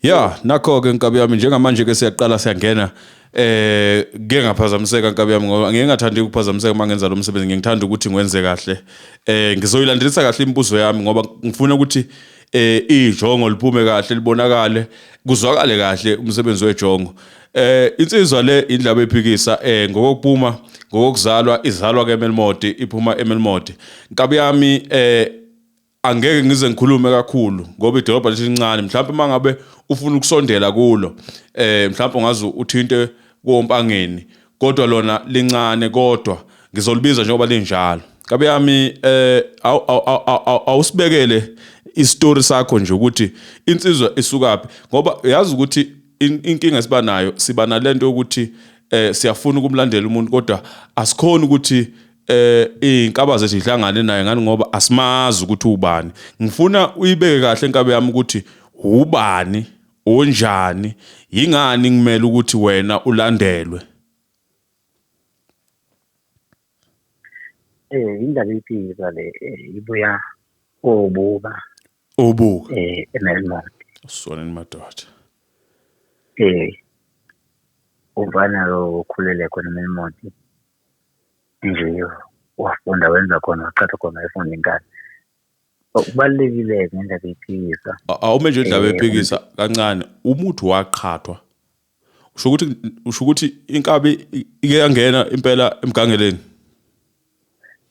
Yeah, nakho ke Nkabi yami njengamanje ke siyaqala siyangena ke ngaphazamiseka Nkabi yami ngoba ngeke ngathandi ukuphazamiseka mangenza lo msebenzi ngithanda ukuthi ngiwenze kahle ngizoyilandelisa kahle imibuzo yami ngoba ngifuna ukuthi ijongo liphume kahle libonakale kuzwakale kahle umsebenzi wejongo insizwa le Indlabey'Phikisa ngokuphuma ngokuzalwa izalwa ke eMelmodi iphuma eMelmodi Nkabi yami angeke ngize ngikhulume kakhulu ngoba idolobha lelincane mhlawumbe mangabe ufuna ukusondela kulo mhlawumbe ungaze uthinte kompangeni kodwa lona lincane kodwa ngizolibiza njengoba linjalo Nkabi yami awusibekele istory sakho nje ukuthi insizwa isukaphi ngoba uyazi ukuthi inkinga siba nayo siba nalento ukuthi siyafuna ukumlandela umuntu kodwa asikhona ukuthi izinkaba zethu ihlangane naye ngani ngoba asimazi ukuthi ubani ngifuna uyibeke kahle Nkabi yami ukuthi ubani onjani yingani ngimele ukuthi wena ulandelwe Indlabey'Phikisa le ibuya obuka eMelmodi sonini madoda umfana lo ukhulele khona eMelmodi nje wafunda wenza khona waqhatha khona efunda inkani kubalulekile ngendlabey'Phikisa awume nje Indlabey'Phikisa kancane umuthi waqhathwa usho ukuthi inkabi ike yangena impela emgangeleni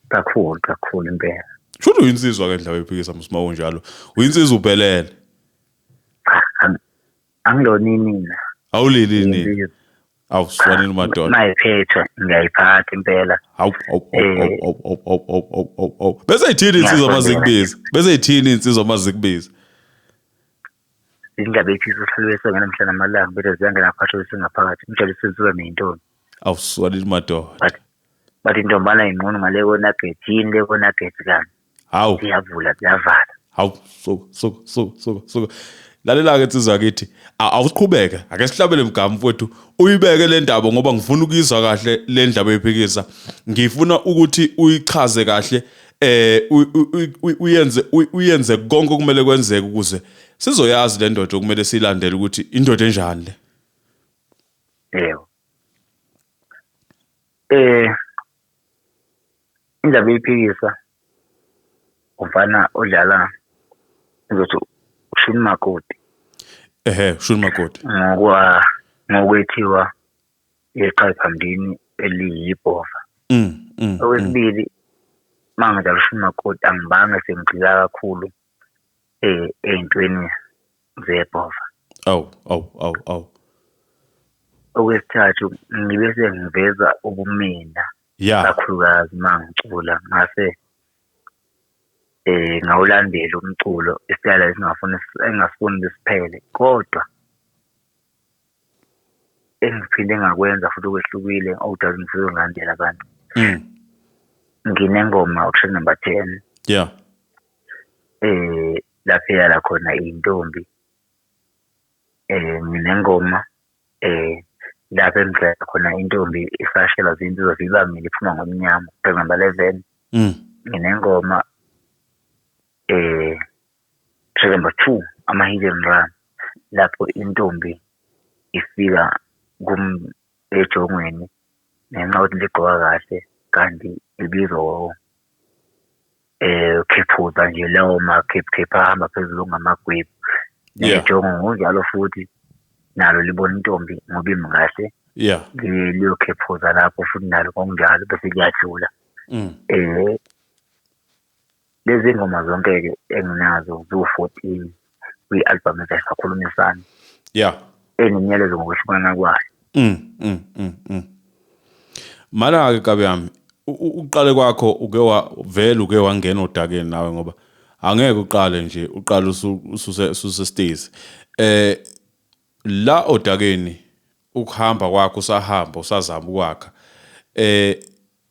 kakhulu impela Shouldn't uyinsizwa ke Indlabey'Phikisa msima unjalo uyinsizwa uphelele angiloni mina awulili nini awuswanini madoda mayiphethe ngiyayiphatha impela bese yithini insizwa mazikubiza bese yithini insizwa mazikubiza Indlabey'Phikisa uhlulwe ngenamhla namalanga bese ziyangena phakathi singaphakathi umtshela isizwe neyintombi awuswanini madoda bathi intombana ingqono ngale kona gethini le kona gethi kani hawu siyavula siyavala hawu so lalela ke insizwa kithi awusiqhubeke ake sihlabele mgama mfowethu uyibeke le ndaba ngoba ngifuna ukuyizwa kahle le Indlabey'Phikisa ngifuna ukuthi uyichaze kahle uyenze konke okumele kwenzeke ukuze sizoyazi le ndoda okumele silandele ukuthi indoda enjani le yebo Indlabey'Phikisa umfana odlala ngizothi ushuni makoti ushuni makoti ngokwethiwa eqhayi phambili eliyibhova okwesibili mangidlala ushuni makoti angibanga sengigxila kakhulu ey'ntweni zebhova awu okwesithathu ngibe sengiveza ubumina kakhulukazi mangicula ngase ngawulandela umculo isitayela engasifuni besiphele kodwa engiphinde ngakwenza futhi okwehlukile awudazi ngifike ngilandela abantu nginengoma option number 10 lapho yala khona intombi nginengoma lapho engidlala khona intombi ifashela zinsizwa zibamile iphuma ngomnyama number 11 nginengoma track number 2 ama-hidden run lapho intombi ifika ejongweni ngenxa yokuthi ligqoka kahle kanti ibizwa khephuza nje lawo makhephu ahamba phezulu ngamagwebu nejongo ngokunjalo futhi nalo libona intombi ngoba imi kahle liyo khephuza lapho futhi nalo ngokunjalo bese kuyadlula lezi ngoma zonke-ke enginazo ziwu-14 kwi-album ezayisakhulumisana enemiyalezo ngokwehlukana kwayo Mana-ke Nkabi yami uqale kwakho uke wangena odakeni nawe ngoba angeke uqale nje uqale ususe-stage la odakeni ukuhamba kwakho usahamba usazama ukwakha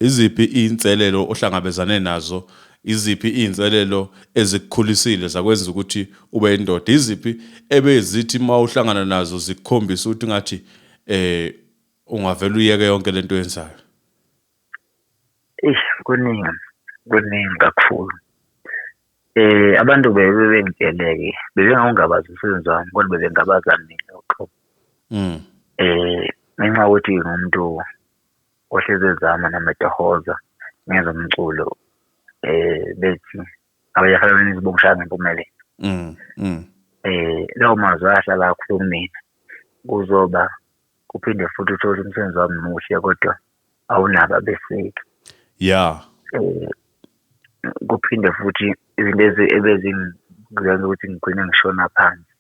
iziphi iy'nselelo ohlangabezane nazo iziphi iy'nselelo ezikukhulisile zakwenza ukuthi ube indoda iziphi ebezithi mawuhlangana nazo zikukhombisa ukuthi ngathi ungavela uyeke yonke lento oyenzayo kuningi kakhulu Abantu bebengitsheleke bebengabazi umsebenzi wami kodwa bebengabaza mina uqobo. Ngenxa yokuthi ngumuntu ohlezi ezama namatohoza ngezomculo bethi abayafana nizibongisha ngempumelelo. Lawo mazwi ahlala kakhulu kumina kuzoba kuphinde futhi uthole umsebenzi wami muhle kodwa awunabo abeseki. Kuphinde futhi izinto ebezingenza ukuthi ngigcine ngishona phansi.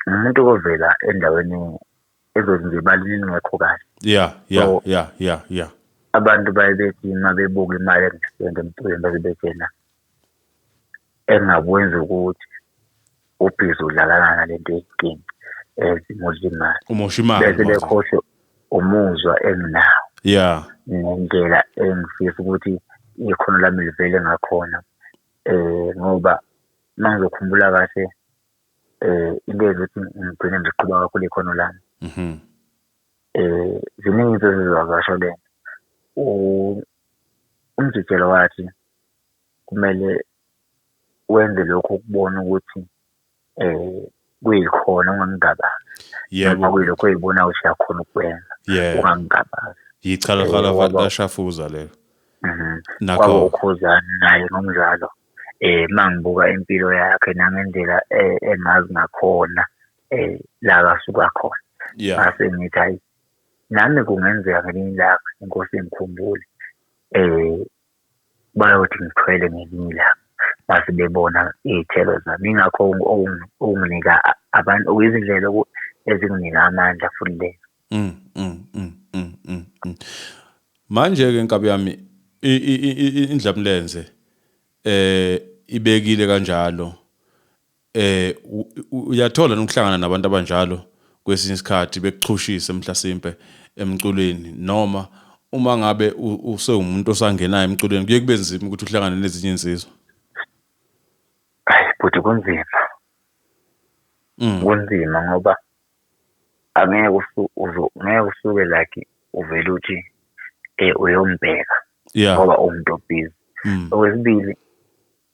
Umuntu ovela endaweni ezothi nje balini ngekho kahle. Abantu baye bethi uma bebuka imali engisebenza emculweni baze bethena engakwenza ukuthi ubhizi udlalana nalento yenkinga umosha imali bese bekhohle umuzwa enginawo nendlela engifisa ukuthi ikhono lami livele ngakhona ngoba mangizokhumbula kahle into ezothi ngigcine ngiqhuba kakhulu ikhono lami. Ziningi izinto ezizakasho lento. Umjijelo wathi kumele wenze lokho ukubona ukuthi kuyikhona ungangigabazi noma kuyilokho oyibona ukuthi uyakhona ukwenza ungangigabazi. Yichala lashafuza lelo. Kwaba ukhuzana naye ngomdlalo mangibuka impilo yakhe nangendlela engazi ngakhona la kasuka khona. Ngase ngithi hayi nami kungenzeka ngelinye ilanga inkosi ingikhumbule bayothi ngithwele ngelinye ilanga base bebona iy'thelo zami. Ingakho ukunginika abantu okuyizindlela ezinginika amandla futhi leyo. Manje-ke nkabi yami indlamlenze ibekile kanjalo uyathola nokuhlangana nabantu abanjalo kwesinye isikhathi bekuchushise mhlasimpe emculweni noma uma ngabe usewumuntu osangenayo emculweni kuye kube nzima ukuthi uhlangane nezinye insizwa. Futhi kunzima ngoba angeke usuke like uvele uthi uyombheka ngoba umuntu obhizi. Okwesibili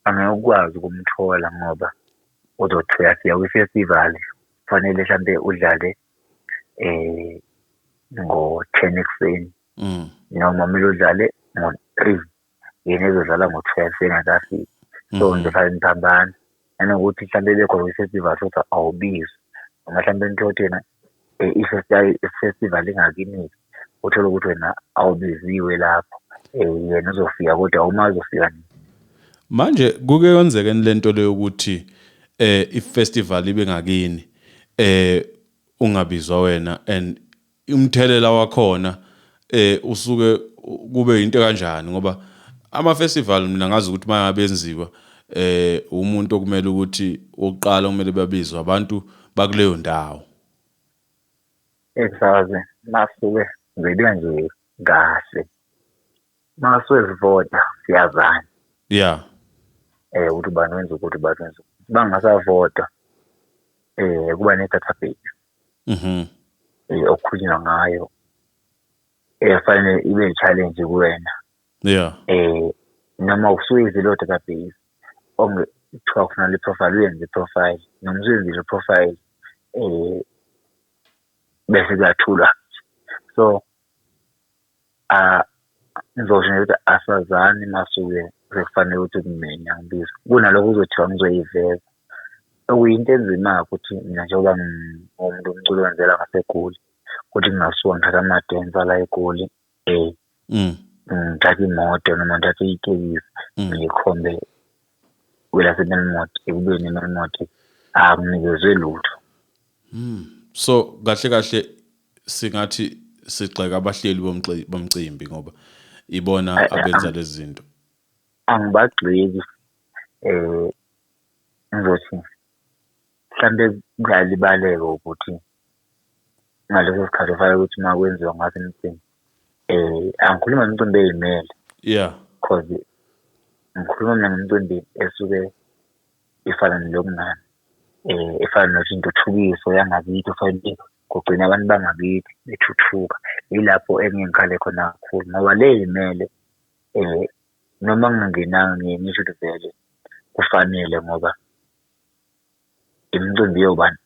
angeke ukwazi ukumthola ngoba uzothi uyafika kwi-festival kufanele mhlambe udlale ngo-10 ekuseni noma kumele udlale ngo-3 yena ezodlala ngo-12 engakafiki. So ngizofanele niphambane nanokuthi mhlambe bekhona kwi-festival sothi awubizwa noma mhlambe nithothi yena i-festival ingakinizi uthola ukuthi wena awubiziwe lapho yena uzofika kodwa uma uzofika nini. Manje kuke kwenzekeni lento leyo ukuthi i-festival ibe ngakini ungabizwa wena and umthelela wakhona usuke kube into kanjani ngoba ama-festival mina ngazi ukuthi mayabenziwa umuntu okumele ukuthi oqala kumele babizwe abantu bakuleyo ndawo. Esaze masuke ngibeka nje kahle masuke sivota siyazana ukuthi ubani wenza ukuthi ubani wenza bangasavota kuba ne-database okukhulunywa ngayo fanele ibe i-challenge kuwena noma usuyizile leyo database kuthiwa kufanele i-profile uyenze i-profile noma usuyenzile i-profile bese kuyathulwa. So ngizosho nje ukuthi asazani masuke sekufanele ukuthi kumenya ngibizo kunalokho uzothiwa ngizoyiveza. Okuyinto enzima ukuthi mina njengoba ngumuntu umculo wenzela ngaseGoli ukuthi ngingasuka ngithatha amadensa la eGoli ngithatha imoto noma ngithatha itekisi ngikhombe kwelaseMelmot ekubeni eMelmot anginikezwe lutho. So kahle singathi sigxeka abahleli bomcimbi ngoba ibona abenza lezi zinto. Angibagxeki ngizothi mhlambe kuyalibaleka ukuthi ngaleso sikhathi kufanele ukuthi uma kwenziwa ngathi imicimbi angikhuluma nemicimbi ey'mele because ngikhuluma mina ngemicimbi esuke ifana nelokungani efana nokuthi intuthukiso yangakithi ufanele kugcina abantu bangakithi bethuthuka. Yilapho engikhale khona kakhulu ngoba le y'mele noma ngingenanga ngisho ukuthi vele kufanele ngoba imicimbi yobani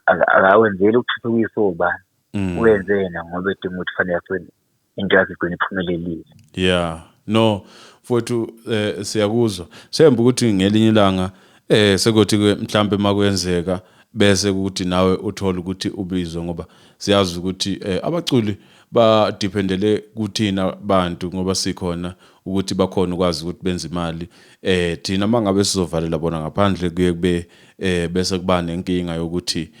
akawenzeli ukuthuthukisa obani uyenze yena ngoba edinga ukuthi fanele athole into yakhe igcine iphumelelile. Yeah, no mfowethu siyakuzwa semba ukuthi ngelinye ilanga sekuthi ke mhlambe makwenzeka bese ukuthi nawe uthola ukuthi ubizwe ngoba siyazi ukuthi abaculi ba dependele kuthina bantu ngoba sikhona ukuthi bakhona ukwazi ukuthi benze imali thina mangabe sizovalela bona ngaphandle kuye kube bese kuba nenkinga yokuthi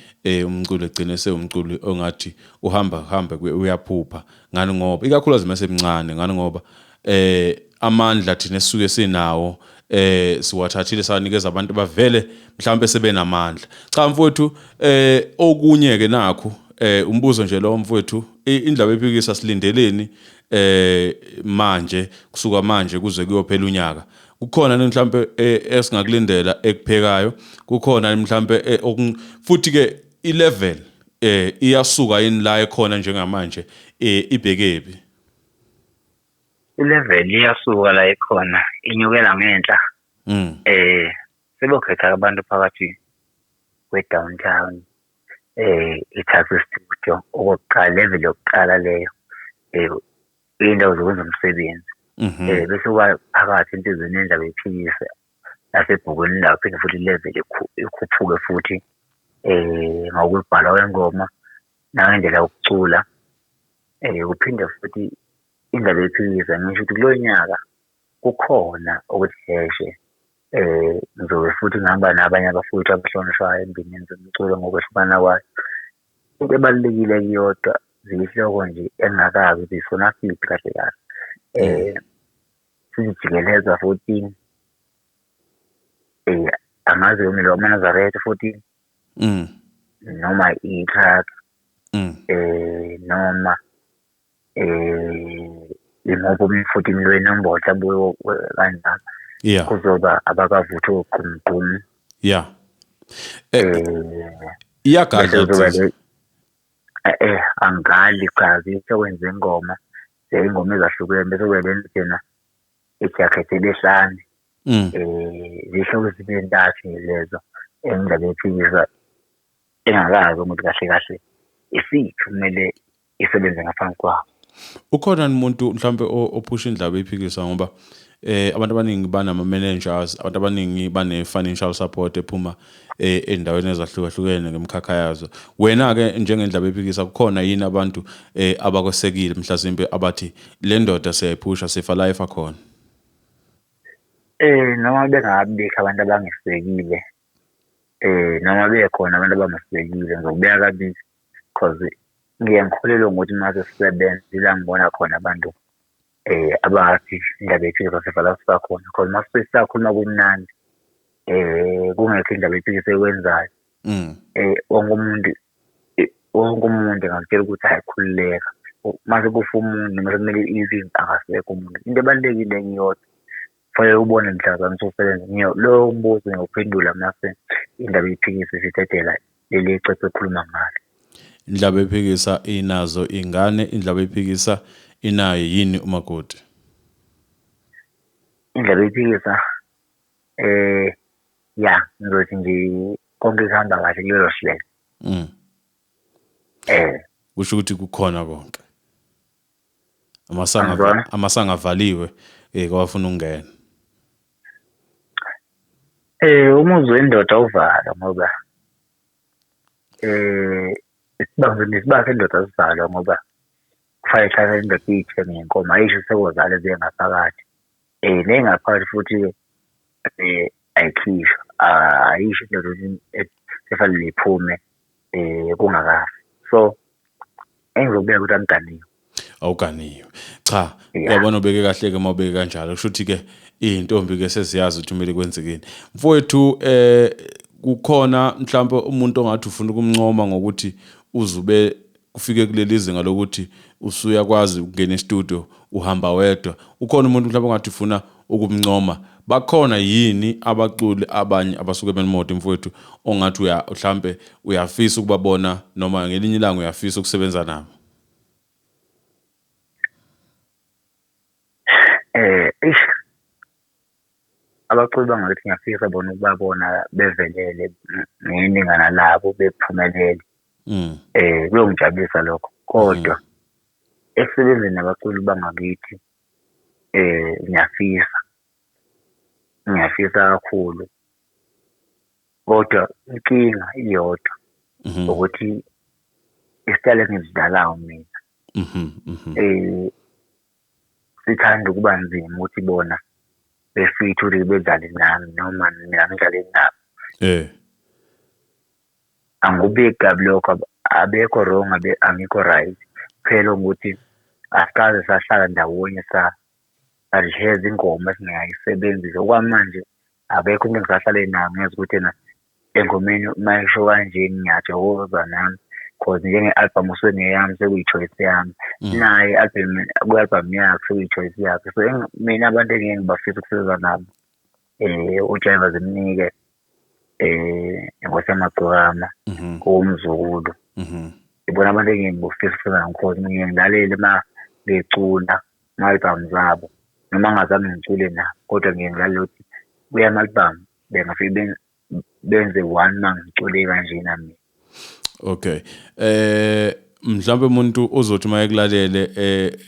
umculo egcine sewumculo ongathi uhamba uyaphupha ngani ngoba ikakhulukazi mase emncane ngani ngoba amandla thina esisuke sinawo siwathathile sanikeza abantu bavele mhlawumbe sebenamandla cha mfowethu okunye ke nakho umbuzo nje lo mfowethu indaba ephikisa silindeleni manje kusuka manje kuze kuyophela unyaka kukhona mhlawumbe esingakulindela ekuphekayo kukhona mhlawumbe futhi ke i-level iyasuka yini la ekhona njengamanje ibhekebi i-level iyasuka la ekhona inyukela ngenhla sebokhetha abantu phakathi kwe-downtown ithathe studio okokuqala level yokuqala leyo indawo zokwenza umsebenzi bese kuba phakathi intizweni indaba ephikisa lasebhukweni lapho phinde futhi level ikhuphuke futhi ngokubhala kwengoma nangendlela yokucula kuphinde futhi indaba ephikisa ngisho ukuthi kulo nyaka kukhona ukuthi heshe ngizobe futhi ngihamba nabanye abafowethu abahlonishwayo embinini zomculo ngokwehlukana kwayo into ebalulekile kuyodwa ziyihloko nje engakazi ukuthi isona siphi kahle kahle sizijikeleza 14 angazi yomilo wamaNazaretha 14 noma i-track noma imopho 14 lwenombolo mhlawumbe kanjalo kuzoba abakavuthi oqumqum iyagadla angali chazi sekwenza ingoma ingoma ezahlukene bese kube lena ijakhethi lehlane zihloko ezintathu lezo engindaba ephikisa engakazi ukuthi kahle kahle isithi kumele isebenze ngaphansi kwawo. Ukhona umuntu mhlambe ophusha indaba ephikisa ngoba abantu abaningi banama managers abantu abaningi bane financial support ephuma endaweni ezahlukahlukene ngemkhakha yazo wena ke njengendaba ephikisa kukhona yini abantu abakwesekile mhlasimbe abathi le ndoda siyayiphusha sifa life akhona noma bengabikho abantu abangesekile noma bekhona abantu abangesekile ngokubeka kabili because ngiyangikholelwa ukuthi mase sisebenza ila ngibona khona abantu abathi indaba ephikisa sifa life sakhona because mase sisakhuluma kumnandi kungekho indaba ephikisa ekwenzayo wonke umuntu ngakutshela ukuthi ayikhululeka mase kufa umuntu noma kumele izinto angasekho umuntu into ebalulekile ngiyodwa fanele ubone mhlawumbe usebenza lo mbuzo ngiyophendula mase indaba ephikisa sithethela leli icece ekhuluma ngalo. Indaba ephikisa inazo ingane indaba ephikisa inayo yini umakoti indaba ephikisa ngizothi nje konke kuhamba kahle kulelo hlelo kusho ukuthi kukhona konke amasanga avaliwe kwafuna ukungena umuzi wendoda uvala ngoba isibanga sendoda sivalwa ngoba kufanele hlala indoda iyithenge ngenkomo ayisho sekozala ziye ngaphakathi nengaphakathi futhi ayikhishwa ayisho indoda efanele iphume kungakafi so engizobeka ukuthi angiganiwe awuganiwe cha uyabona ubeke kahle ke mawubeke kanjalo kusho ukuthi ke intombi ke sesiyazi ukuthi kumele kwenzekeni mfowethu kukhona mhlawumbe umuntu ongathi ufuna ukumncoma ngokuthi uzube kufike kuleli zinga lokuthi usuyakwazi ukungena e-studio uhamba wedwa ukhona umuntu mhlawumbe ongathi ufuna ukumncoma bakhona yini abaculi abanye abasuke benimoto mfowethu ongathi mhlawumbe uyafisa ukubabona noma ngelinye ilanga uyafisa ukusebenza nabo abaculi bangakithi ngiyafisa bona ukubabona bevelele ngeningana labo bephumelele. Kuyongijabulisa lokho. Kodwa ekusebenzeni nabaculi bangakithi ngiyafisa kakhulu. Kodwa inkinga iyodwa ukuthi isitayela engisidlalayo mina sithanda ukuba nzima ukuthi bona befithe ukuthi bedlale nami noma mina ngidlale nabo. Angikubeki kabi lokho, abekho wrong, angikho right. Kuphela ukuthi asikaze sahlala ndawonye sadliheza ingoma esingayisebenzisa. Okwamanje abekho umuntu engisahlale nayo ngeza ukuthi yena engomeni mayisho kanje ngiyajokoza nami cause njenge-album usengeyami sekuyi-choice yami, naye ku-album yakhe sekuyi-choice yakhe. So mina abantu engeke ngibafisa ukusebenza nabo uJaiva Zimnike, ngoSamagcokama, umzukulu. Ibona abantu engeke ngibafisa ukusebenza nabo cause ngeke ngilalele uma becula ama-album zabo noma ngazange ngicule nabo, kodwa ngeke ngilalele ukuthi kuya ama-album bengafike benze one uma ngicule kanje nami. Okay. Mhlawumbe umuntu uzothi mayekulalele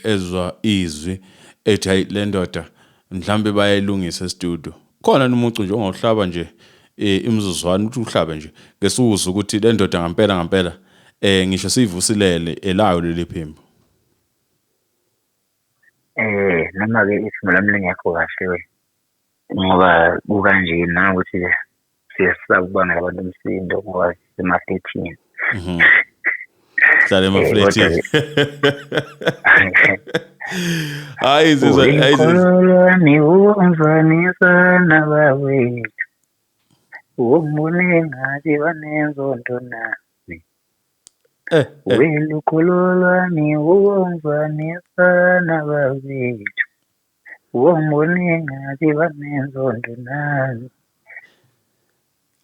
ezwa izwi ethi hayi le ndoda mhlawumbe bayayilungisa e-studio. Khona nomuntu nje ongahlaba nje imizuzwana ukuthi uhlabe nje ngesuku ukuthi le ndoda ngampela ngisho siyivusilele elayo leli phimbo. Noma ke isimo lami lingekho kahle ngoba kukanje na ukuthi siyasaba ukubanga abantu umsindo ngoba sema-13. Hlale ema-flat. Hayi zizwa ayizolwani unzanisa nabawethu umbone ngathi banenzondo nami. Welukhololwani unzanisa nabawethu umbone ngathi banenzondo nami.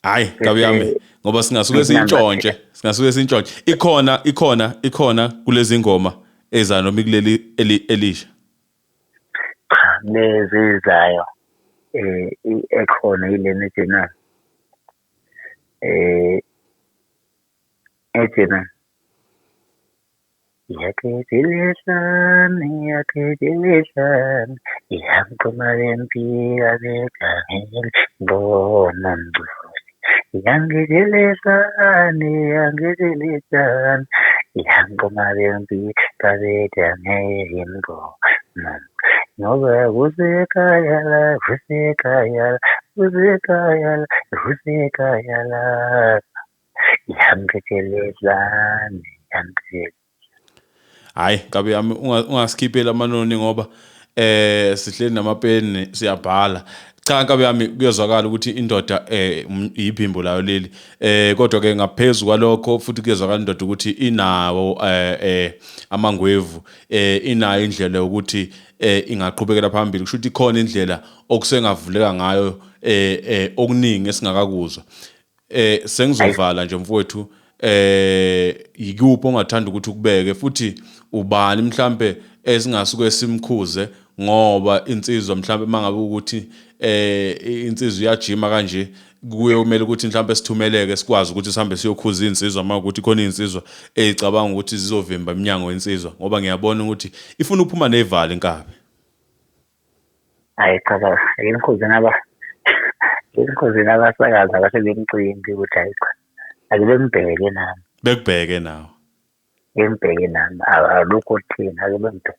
Hayi kabi yami ngoba singasuke sintshontshe ikhona kulezi ngoma eza noma kuleli elisha. Lezi zayo ekhona yilena ejena yakhethilehlane yankomalempi abekangeli mbona mngcosi yangethilehlane yankomalempi abekangeli mbona ngoba kusekhaya la yangethilehlane hayi kabi yami ungasikhiphela amanoni ngoba sihleli namapeni siyabhala. Cha kabi yami kuyezwakala ukuthi indoda iyiphimbo layo leli, kodwa ke ngaphezulu kwalokho futhi kuyezwakala indoda ukuthi inawo amangwevu, inayo indlela yokuthi ingaqhubekela phambili. Kusho ukuthi ikhona indlela okusengavuleka ngayo okuningi esingakakuzwa. Sengizovala nje mfowethu, yikuphi ongathanda ukuthi ukubeke futhi ubani mhlambe esingasuke simkhuze ngoba insizwa mhlambe mangabe ukuthi insizwa iyajima kanje kuye kumele ukuthi mhlambe sithumeleke sikwazi ukuthi sihambe siyokhuza insizwa uma ukuthi khona insizwa ezicabanga ukuthi zizovimba iminyango yensizwa, ngoba ngiyabona ukuthi ifuna ukuphuma nevala inkabi. Hayi cha inkhozi nabasakaza abasebemcimbi ukuthi hayi cha ake bembheke nami. Bekubheke nawo. Bembheke nami alukho thina ake bembheke.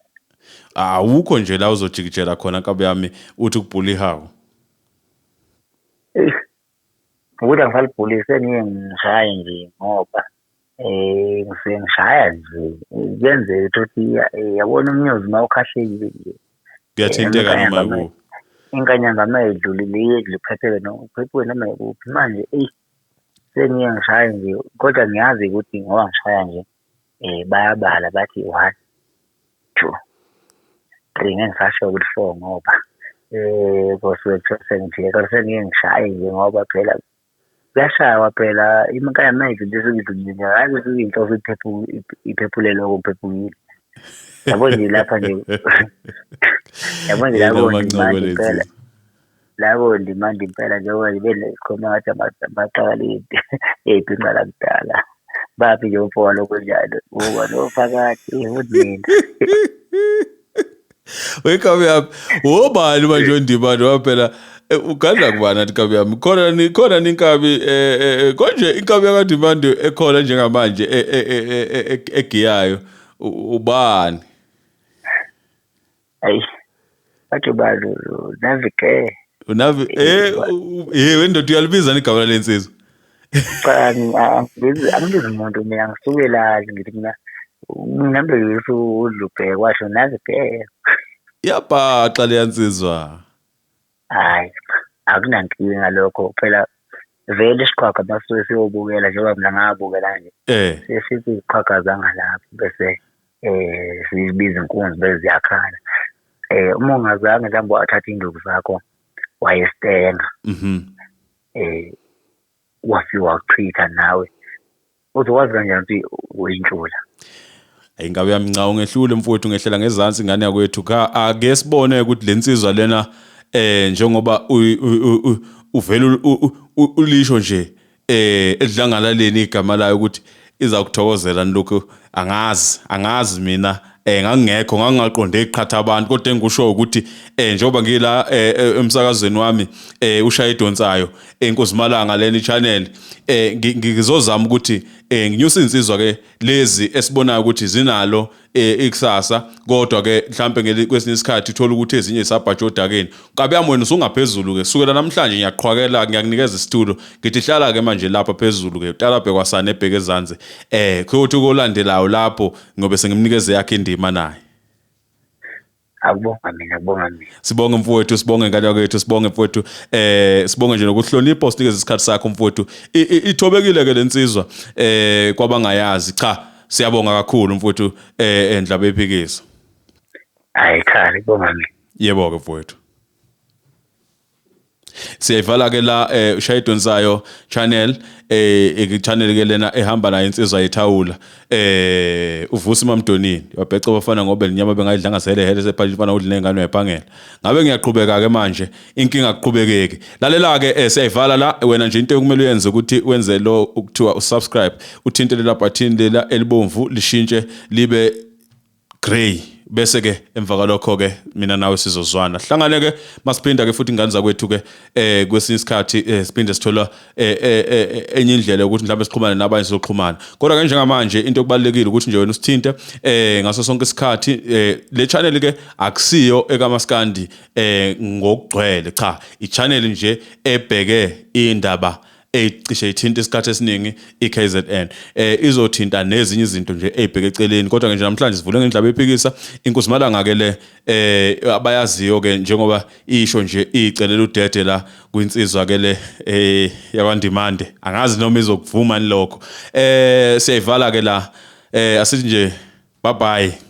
Awukho nje la uzojikijela khona kabi yami uthi kubhula ihawu. Ukuthi angisalibhulise niye ngishaye nje ngoba ngishaya nje kuyenzeka ukuthi yabona umnyozi mawukhahlekile nje kuyathinteka noma yikuphi. Inkanyanga mayedlulile iyedle uphepheke noma uphephuke noma yikuphi. Manje sengiye ngishaye nje, kodwa ngiyazi ukuthi ngoba ngishaya nje bayabala bathi 1 2 3 ngeke ngisasho ukuthi 4 ngoba boswethu sengithi kodwa sengiye ngishaye nje ngoba phela kuyashaywa phela inkanya mayedlulile sekudlulile, hayi ukuthi inhloso iphephulele okuphephukile. Yabo nje lapha nje yabo nje lapho nje manje phela labo ndimandi impela njengoba ngibe sikhoma ngathi amaqalide ey'phinqa lakudala baphi nje umfoka lokunjalo uba nophakathi uthi mina Wekabi yami wobani manje ondimani waphela ugadla kubani athi kabi yami khona ninkabi konje inkabi yakadimandi ekhona njengamanje egiyayo ubani ayi bathi balo Navigator wendoda uyalibiza igama lensizwa cha angibizi umuntu mina ngisukela ngithi mina ngihambe yisu udlubheke washo Navigator yabhaxa leyansizwa hayi akunankinga lokho phela vele isiqhwaga basuke siyobukela njengoba mina ngabukela nje sesithi iziqhwaga zangalapho bese sibiza inkunzi bese ziyakhala uma ungazange mhlawumbe wathatha induku zakho wayestenga wafika wachitha nawe uzokwazi kanjani ukuthi uyintshula ingabe yami nca ungehlule mfowethu ngehlela ngezansi ingane yakwethu ake sibone ukuthi lensizwa lena njengoba uvela ulisho nje edlangalaleni igama layo ukuthi iza kuthokozela lokho angazi mina ngangekho ngangaqonde iqhatha abantu kodwa engusho ukuthi njengoba ngila emsakazweni wami ushaya idonsayo enkozimalanga leni channel ngizozama ukuthi nginyusa insizwa ke lezi esibonayo ukuthi zinalo ikusasa kodwa ke mhlambe kwesinye isikhathi uthola ukuthi ezinye isabhajodakeni kabe yami wena usungaphezulu ke sukela namhlanje ngiyaqhwakela ngiyakunikeza isitulo ngithi hlala ke manje lapha phezulu ke uhlala bhekwasana ebheke ezansi kuthi kolandelayo lapho ngobe sengimnikeze yakhe indima naye akubonga mina sibonge mfowethu sibonge ngane yakwethu sibonge mfowethu sibonge nje nokuhlonipha usinikeze isikhathi sakho mfowethu ithobekile ke lensizwa kwabangayazi cha siyabonga kakhulu mfowethu Indlabey'Phikisa hayi cha ngibonga mina yebo ke mfowethu siyayivala ke la ushayidonsayo channel channel ke lena ehamba nayo insizwa yethawula uvusi mamdonini wabheca bafana ngobe linyama bengayidla ngasele hele sephathi mfana udle nengane yaphangela ngabe ngiyaqhubeka ke manje inkinga aqhubekeke lalela ke siyayivala la wena nje into ekumele uyenze ukuthi wenze lo ukuthiwa usubscribe uthinte lela button lela elibomvu lishintshe libe grey bese ke emva kwalokho ke mina nawe sizozwana hlangane ke masiphinda ke futhi ingane zakwethu ke kwesinye isikhathi siphinde sithola enye indlela ukuthi mhlawumbe sixhumane nabanye sizoxhumana kodwa ke njengamanje into okubalekile ukuthi nje wena usithinte ngaso sonke isikhathi le channel ke akusiyo ekamaskandi ngokugcwele cha I channel nje ebheke indaba ecishe ithinta isikhathi esiningi iKZN izothinta nezinye izinto nje ezibheke eceleni kodwa nje namhlanje sivule ngeNdlabey'Phikisa inkozimalanga ke le abayaziyo ke njengoba isho nje icelela udede la kwinsizwa ke le yakwandimande angazi noma izokuvuma lokho siyayivala ke la asithi nje bye bye